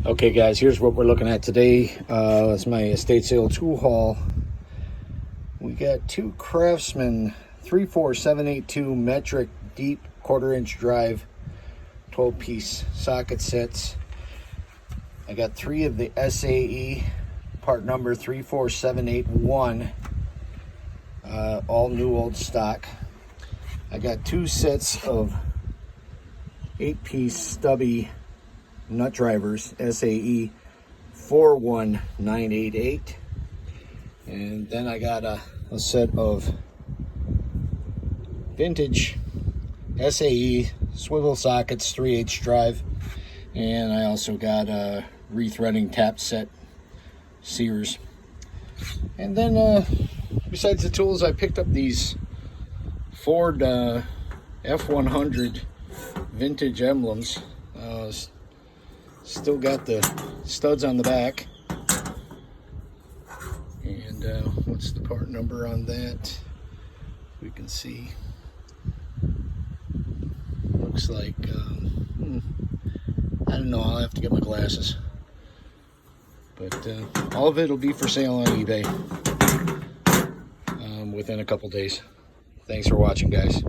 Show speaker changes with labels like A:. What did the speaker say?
A: Okay guys, here's what we're looking at today. It's my estate sale tool haul. We got two Craftsman 34782 metric deep 1/4 inch drive 12-piece socket sets. I got 3 of the SAE part number 34781, all new old stock. I got 2 sets of 8-piece stubby nut drivers, SAE 41988, and then I got a set of vintage SAE swivel sockets 3/8 drive, and I also got a rethreading tap set Sears. And then besides the tools, I picked up these Ford F100 vintage emblems. Still got the studs on the back, and what's the part number on that? We can see. Looks like I don't know, I'll have to get my glasses, but all of it will be for sale on eBay within a couple days. Thanks for watching, guys.